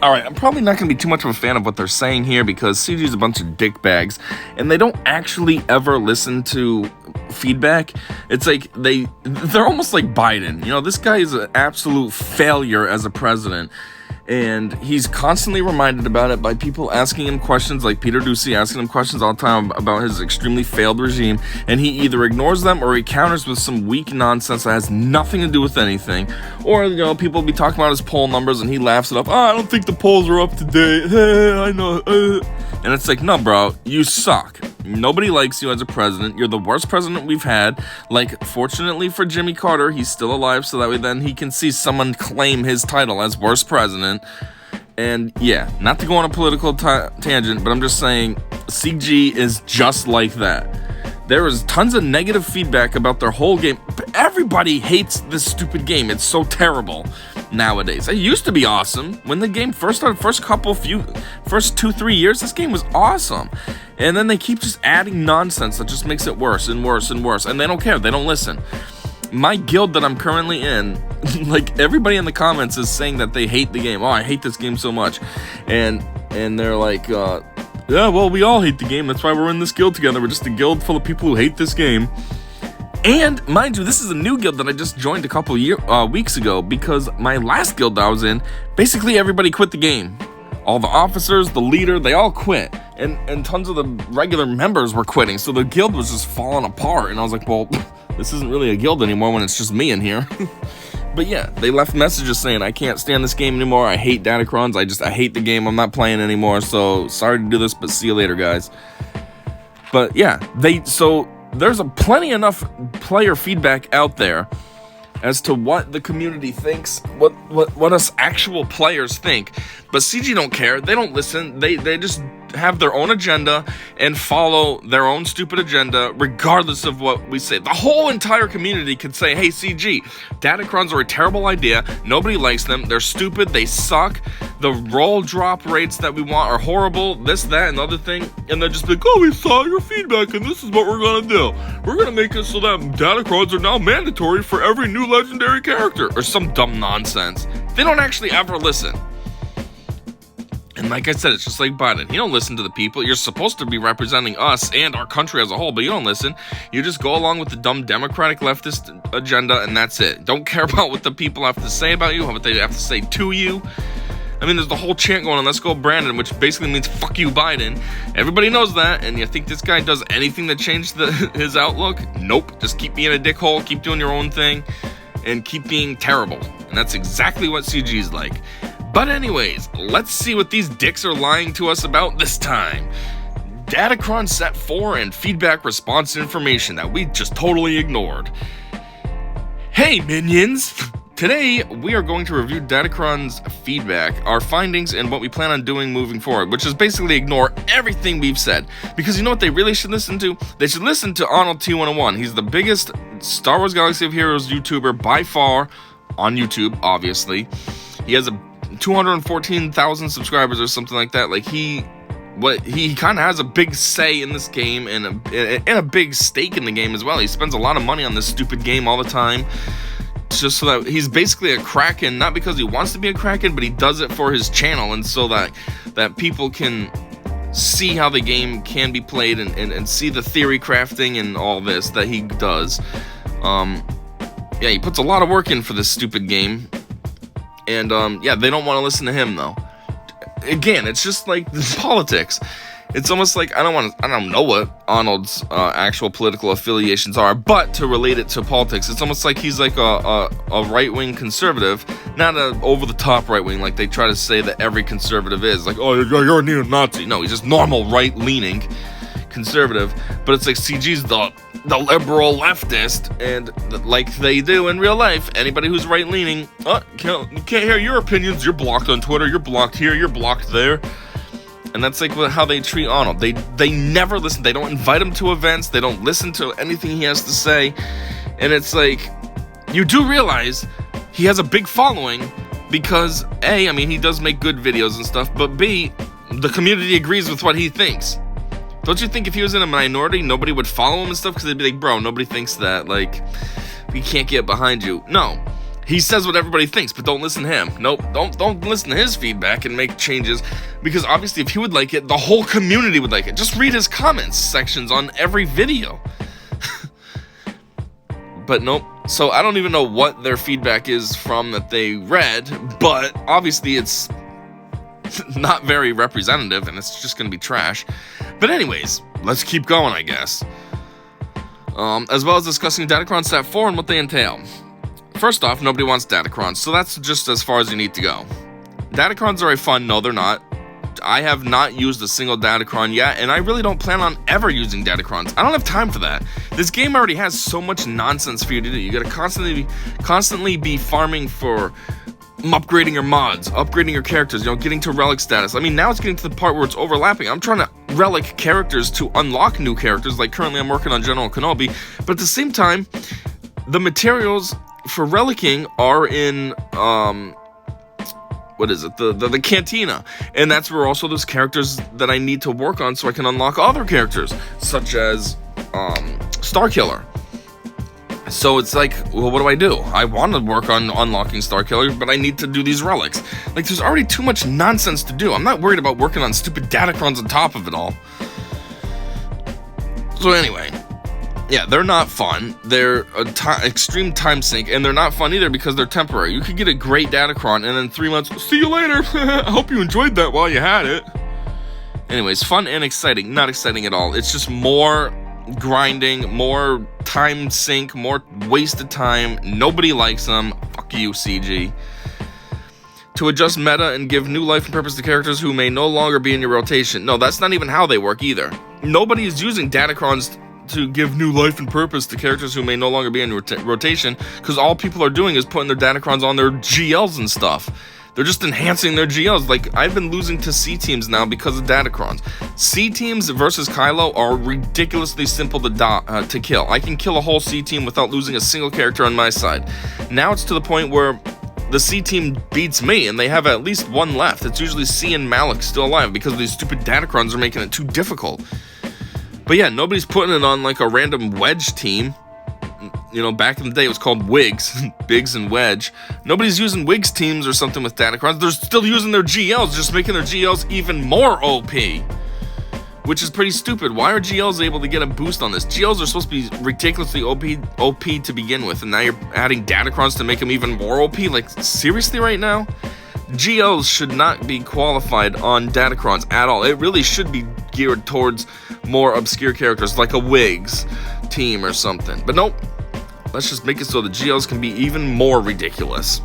Alright, I'm probably not going to be too much of a fan of what they're saying here because CG's a bunch of dickbags, and they don't actually ever listen to feedback. It's like they're almost like Biden. You know, this guy is an absolute failure as a president, and he's constantly reminded about it by people asking him questions, like Peter Doocy asking him questions all the time about his extremely failed regime, and he either ignores them or he counters with some weak nonsense that has nothing to do with anything. Or, you know, people will be talking about his poll numbers and he laughs it up. I don't think the polls are up to date. I know. And it's like, no, bro, you suck. Nobody likes you as a president. You're the worst president we've had. Like, fortunately for Jimmy Carter, he's still alive, so that way then he can see someone claim his title as worst president. And yeah, not to go on a political tangent, but I'm just saying, CG is just like that. There is tons of negative feedback about their whole game. But everybody hates this stupid game. It's so terrible nowadays. It used to be awesome. When the game first started, first 2-3 years, this game was awesome. And then they keep just adding nonsense that just makes it worse and worse and worse. And they don't care. They don't listen. My guild that I'm currently in, like, everybody in the comments is saying that they hate the game. Oh, I hate this game so much. And they're like, yeah, well, we all hate the game. That's why we're in this guild together. We're just a guild full of people who hate this game. And, mind you, this is a new guild that I just joined a couple weeks ago, because my last guild that I was in, basically everybody quit the game. All the officers, the leader, they all quit. And tons of the regular members were quitting, so the guild was just falling apart. And I was like, well, this isn't really a guild anymore when it's just me in here. But yeah, they left messages saying, I can't stand this game anymore, I hate DataCONS, I hate the game, I'm not playing anymore, so sorry to do this, but see you later, guys. But yeah, there's plenty enough player feedback out there as to what the community thinks, what us actual players think. But CG don't care, they don't listen, they just have their own agenda and follow their own stupid agenda regardless of what we say. The whole entire community could say, hey CG, DataCONs are a terrible idea, nobody likes them, they're stupid, they suck, the roll drop rates that we want are horrible, this, that, and the other thing, and they're just like, oh, we saw your feedback and this is what we're gonna do. We're gonna make it so that DataCONs are now mandatory for every new legendary character, or some dumb nonsense. They don't actually ever listen. And like I said, it's just like Biden. You don't listen to the people. You're supposed to be representing us and our country as a whole, but you don't listen. You just go along with the dumb Democratic leftist agenda, and that's it. Don't care about what the people have to say about you, what they have to say to you. I mean, there's the whole chant going on, let's go Brandon, which basically means fuck you, Biden. Everybody knows that, and you think this guy does anything to change his outlook? Nope. Just keep being a dickhole, keep doing your own thing, and keep being terrible. And that's exactly what CG's like. But anyways, let's see what these dicks are lying to us about this time. DataCON Set 4 and feedback response information that we just totally ignored. Hey minions! Today, we are going to review DataCON's feedback, our findings, and what we plan on doing moving forward, which is basically ignore everything we've said. Because you know what they really should listen to? They should listen to Arnold T101. He's the biggest Star Wars Galaxy of Heroes YouTuber by far, on YouTube, obviously. He has 214,000 subscribers or something like that. Like, he kind of has a big say in this game and a big stake in the game as well. He spends a lot of money on this stupid game all the time, just so that he's basically a Kraken, not because he wants to be a Kraken, but he does it for his channel, and so that people can see how the game can be played and see the theory crafting and all this that he does. Yeah, he puts a lot of work in for this stupid game. And, yeah, they don't want to listen to him, though. Again, it's just like politics. It's almost like, I don't know what Arnold's actual political affiliations are, but to relate it to politics, it's almost like he's like a right-wing conservative, not a over-the-top right-wing, like they try to say that every conservative is. Like, oh, you're a neo-Nazi. No, he's just normal right-leaning conservative, but it's like CG's the liberal leftist, and like they do in real life, anybody who's right-leaning, you can't hear your opinions, you're blocked on Twitter, you're blocked here, you're blocked there. And that's like how they treat Arnold. They never listen, they don't invite him to events, they don't listen to anything he has to say, and it's like, you do realize he has a big following, because A, I mean, he does make good videos and stuff, but B, the community agrees with what he thinks. Don't you think if he was in a minority, nobody would follow him and stuff? Because they'd be like, bro, nobody thinks that. Like, we can't get behind you. No. He says what everybody thinks, but don't listen to him. Nope, don't listen to his feedback and make changes, because obviously if he would like it, the whole community would like it. Just read his comments sections on every video. But nope. So I don't even know what their feedback is from that they read, but obviously it's not very representative, and it's just going to be trash. But anyways, let's keep going, I guess. As well as discussing DataCON Stat 4 and what they entail. First off, nobody wants DataCONs, so that's just as far as you need to go. DataCONs are fun. No, they're not. I have not used a single DataCON yet, and I really don't plan on ever using DataCONs. I don't have time for that. This game already has so much nonsense for you to do. You gotta constantly be farming for upgrading your mods, upgrading your characters, getting to relic status. I mean, now it's getting to the part where it's overlapping. I'm trying to relic characters to unlock new characters, like currently I'm working on General Kenobi, but at the same time, the materials for relicking are in, what is it, the cantina, and that's where also there's characters that I need to work on so I can unlock other characters, such as, Starkiller. So it's like, well, what do? I want to work on unlocking Starkiller, but I need to do these relics. Like, there's already too much nonsense to do. I'm not worried about working on stupid DataCONs on top of it all. So anyway, yeah, they're not fun. They're extreme time sink, and they're not fun either because they're temporary. You could get a great DataCON, and then 3 months, see you later. I hope you enjoyed that while you had it. Anyways, fun and exciting. Not exciting at all. It's just more grinding, more time sink, more wasted time. Nobody likes them. Fuck you, CG. To adjust meta and give new life and purpose to characters who may no longer be in your rotation. No, that's not even how they work either. Nobody is using DataCONs to give new life and purpose to characters who may no longer be in rotation, because all people are doing is putting their DataCONs on their GLs and stuff. They're just enhancing their GLs. Like, I've been losing to C teams now because of DataCONs. C teams versus Kylo are ridiculously simple to kill. I can kill a whole C team without losing a single character on my side. Now it's to the point where the C team beats me, and they have at least one left. It's usually C and Malik still alive because these stupid DataCONs are making it too difficult. But yeah, nobody's putting it on like a random Wedge team. Back in the day it was called Wigs, Biggs and Wedge. Nobody's using Wigs teams or something with DataCONs. They're still using their GLs, just making their GLs even more OP. Which is pretty stupid. Why are GLs able to get a boost on this? GLs are supposed to be ridiculously OP to begin with, and now you're adding DataCONs to make them even more OP? Like, seriously right now? GLs should not be qualified on DataCONs at all. It really should be geared towards more obscure characters, like a Wigs team or something. But nope. Let's just make it so the GLs can be even more ridiculous.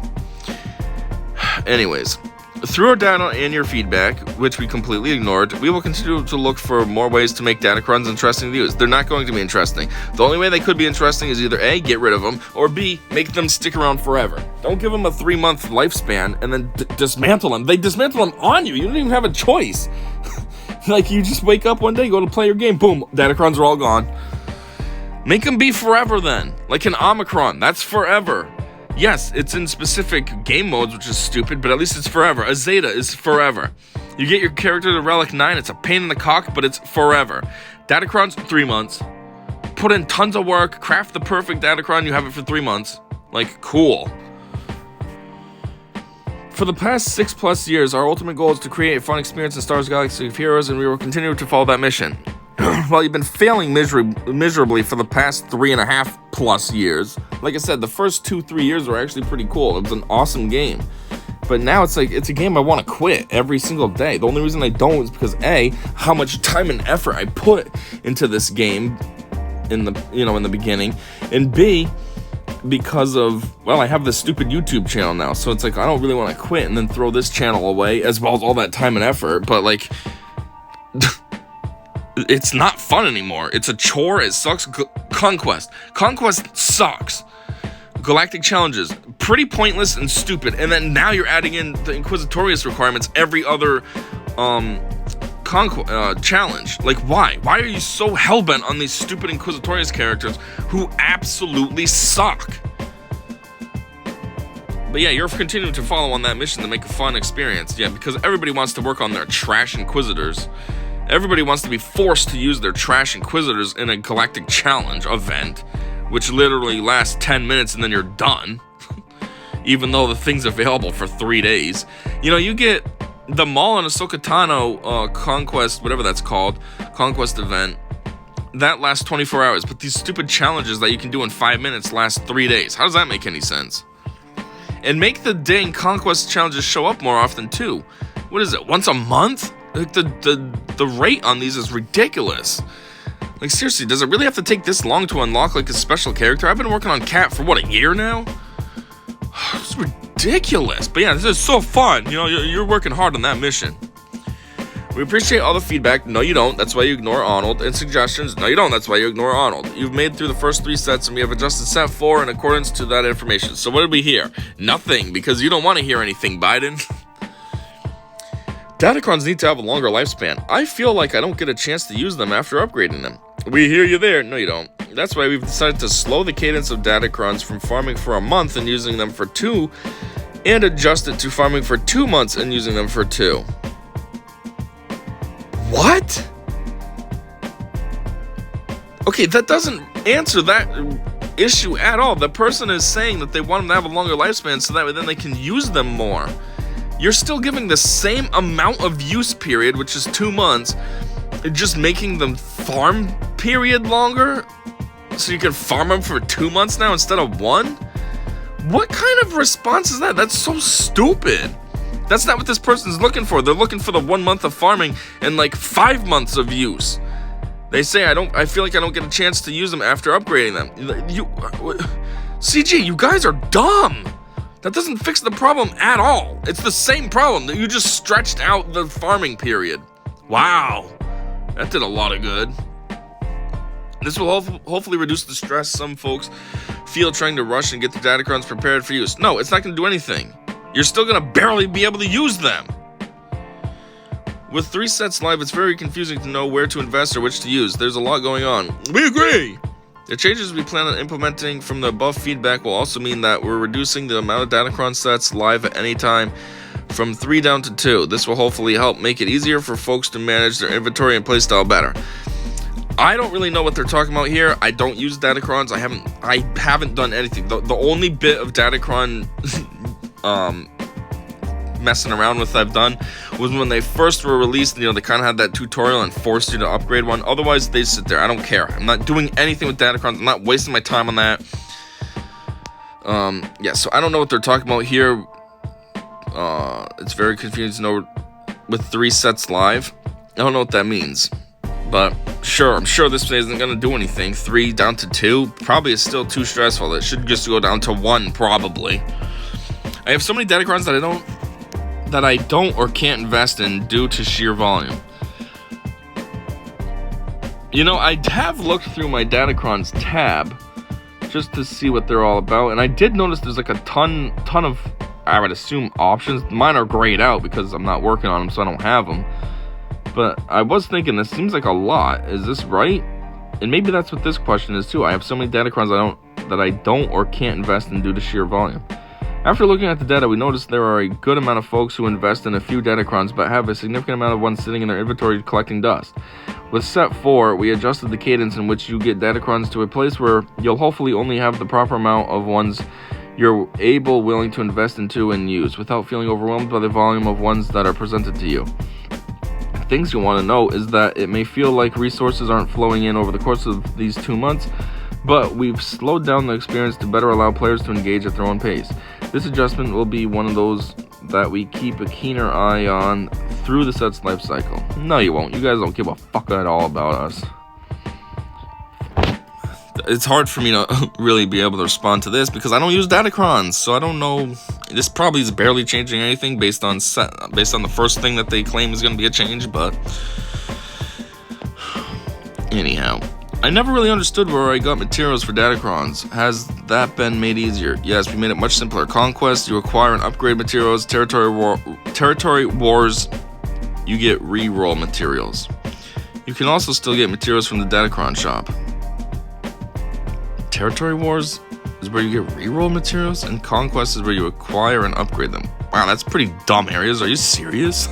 Anyways, through our data and your feedback, which we completely ignored, we will continue to look for more ways to make DataCONs interesting to use. They're not going to be interesting. The only way they could be interesting is either A, get rid of them, or B, make them stick around forever. Don't give them a 3-month lifespan and then dismantle them. They dismantle them on you. You don't even have a choice. Like, you just wake up one day, go to play your game, boom, DataCONs are all gone. Make them be forever then. Like an Omicron, that's forever. Yes, it's in specific game modes, which is stupid, but at least it's forever. A Zeta is forever. You get your character to Relic 9, it's a pain in the cock, but it's forever. DataCONs, 3 months. Put in tons of work, craft the perfect DataCON, you have it for 3 months. Like, cool. For the past 6+ years, our ultimate goal is to create a fun experience in Star Wars Galaxy of Heroes, and we will continue to follow that mission. Well, you've been failing miserably for the past 3.5+ years. Like I said, the first 2-3 years were actually pretty cool. It was an awesome game. But now it's like, it's a game I want to quit every single day. The only reason I don't is because A, how much time and effort I put into this game in the beginning, and B, because of, well, I have this stupid YouTube channel now, so it's like, I don't really want to quit and then throw this channel away, as well as all that time and effort, but like, it's not fun anymore. It's a chore, it sucks. Conquest sucks. Galactic challenges, pretty pointless and stupid, and then now you're adding in the Inquisitorius requirements every other, challenge. Like, why? Why are you so hellbent on these stupid Inquisitorius characters who absolutely suck? But yeah, you're continuing to follow on that mission to make a fun experience. Yeah, because everybody wants to work on their trash Inquisitors. Everybody wants to be forced to use their trash Inquisitors in a Galactic Challenge event, which literally lasts 10 minutes and then you're done. even though the thing's available for 3 days. You know, you get the Maul and Ahsoka Tano Conquest, whatever that's called, Conquest event, that lasts 24 hours, but these stupid challenges that you can do in 5 minutes last 3 days. How does that make any sense? And make the dang Conquest challenges show up more often, too. What is it, once a month? Like, the rate on these is ridiculous. Like, seriously, does it really have to take this long to unlock, like, a special character? I've been working on Cat for, what, a year now? It's ridiculous. But yeah, this is so fun. You know, you're working hard on that mission. We appreciate all the feedback. No, you don't. That's why you ignore Arnold. And suggestions. No, you don't. That's why you ignore Arnold. You've made through the first 3 sets, and we have adjusted set 4 in accordance to that information. So what did we hear? Nothing, because you don't want to hear anything, Biden. DataCONs need to have a longer lifespan. I feel like I don't get a chance to use them after upgrading them. We hear you there. No, you don't. That's why we've decided to slow the cadence of DataCONs from farming for a month and using them for 2, and adjust it to farming for 2 months and using them for 2. What? Okay, that doesn't answer that issue at all. The person is saying that they want them to have a longer lifespan so that way then they can use them more. You're still giving the same amount of use period, which is 2 months, just making them farm period longer? So you can farm them for 2 months now instead of 1? What kind of response is that? That's so stupid. That's not what this person's looking for. They're looking for the 1 month of farming and like 5 months of use. They say I feel like I don't get a chance to use them after upgrading them. CG, you guys are dumb. That doesn't fix the problem at all. It's the same problem that you just stretched out the farming period. Wow. That did a lot of good. This will hopefully reduce the stress some folks feel trying to rush and get the DataCONs prepared for use. No, it's not going to do anything. You're still going to barely be able to use them. With 3 sets live, it's very confusing to know where to invest or which to use. There's a lot going on. We agree! The changes we plan on implementing from the above feedback will also mean that we're reducing the amount of DataCON sets live at any time from 3 down to 2. This will hopefully help make it easier for folks to manage their inventory and playstyle better. I don't really know what they're talking about here. I don't use DataCONs. I haven't done anything. The only bit of DataCON messing around with I've done was when they first were released. You know, they kind of had that tutorial and forced you to upgrade one. Otherwise, they sit there. I don't care. I'm not doing anything with DataCONs. I'm not wasting my time on that. Yeah, so I don't know what they're talking about here. It's very confusing to know with 3 sets live. I don't know what that means. But sure, I'm sure this isn't going to do anything. 3 down to 2 probably is still too stressful. It should just go down to 1 probably. I have so many DataCONs that I don't or can't invest in due to sheer volume. You know, I have looked through my DataCONs tab just to see what they're all about, and I did notice there's like a ton of, I would assume, options. Mine are grayed out because I'm not working on them, so I don't have them. But I was thinking, this seems like a lot. Is this right? And maybe that's what this question is too. I have so many DataCONs that I don't or can't invest in due to sheer volume. After looking at the data, we noticed there are a good amount of folks who invest in a few DataCONs but have a significant amount of ones sitting in their inventory collecting dust. With set 4, we adjusted the cadence in which you get DataCONs to a place where you'll hopefully only have the proper amount of ones you're willing to invest into and use without feeling overwhelmed by the volume of ones that are presented to you. Things you want to know is that it may feel like resources aren't flowing in over the course of these 2 months, but we've slowed down the experience to better allow players to engage at their own pace. This adjustment will be one of those that we keep a keener eye on through the set's life cycle. No, you won't. You guys don't give a fuck at all about us. It's hard for me to really be able to respond to this because I don't use DataCONs, so I don't know. This probably is barely changing anything based on the first thing that they claim is going to be a change, but anyhow, I never really understood where I got materials for DataCONs. Has that been made easier? Yes, we made it much simpler. Conquest, you acquire and upgrade materials. Territory Wars, you get re-roll materials. You can also still get materials from the DataCON shop. Territory Wars is where you get reroll materials, and Conquest is where you acquire and upgrade them. Wow, that's pretty dumb areas. Are you serious?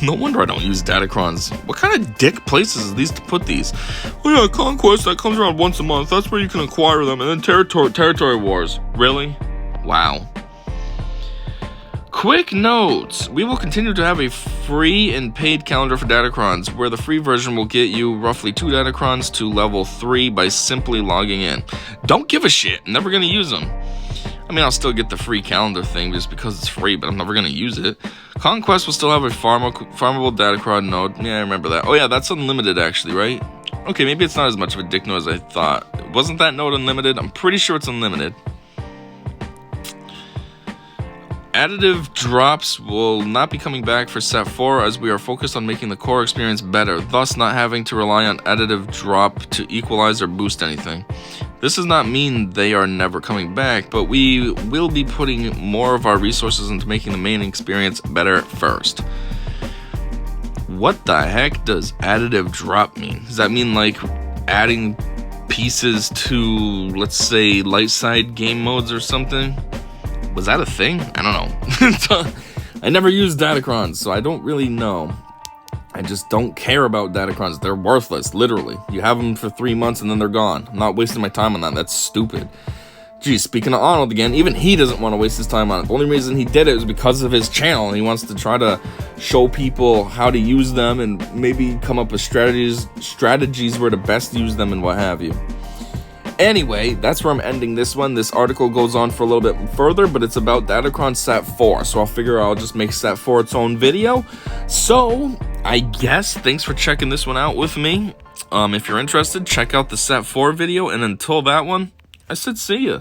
No wonder I don't use DataCONs. What kind of dick places are these to put these? Oh yeah, Conquest, that comes around once a month. That's where you can acquire them. And then Territory Wars. Really? Wow. Quick notes. We will continue to have a free and paid calendar for DataCONS, where the free version will get you roughly 2 DataCONs to level 3 by simply logging in. Don't give a shit. I'm never going to use them. I mean, I'll still get the free calendar thing just because it's free, but I'm never going to use it. Conquest will still have a farmable DataCON node. Yeah, I remember that. Oh yeah, that's unlimited actually, right? Okay, maybe it's not as much of a dick node as I thought. Wasn't that node unlimited? I'm pretty sure it's unlimited. Additive drops will not be coming back for set 4 as we are focused on making the core experience better, thus not having to rely on additive drop to equalize or boost anything. This does not mean they are never coming back, but we will be putting more of our resources into making the main experience better first. What the heck does additive drop mean? Does that mean like adding pieces to, let's say, light side game modes or something? Was that a thing? I don't know. I never used DataCONs, so I don't really know. I just don't care about DataCONs. They're worthless, literally. You have them for 3 months and then they're gone. I'm not wasting my time on that. That's stupid. Geez, speaking of Arnold again, even he doesn't want to waste his time on it. The only reason he did it was because of his channel. He wants to try to show people how to use them and maybe come up with strategies where to best use them and what have you. Anyway, that's where I'm ending this one. This article goes on for a little bit further, but it's about DataCON Set 4, so I'll figure I'll just make Set 4 its own video. So, I guess, thanks for checking this one out with me. If you're interested, check out the Set 4 video, and until that one, I said see ya.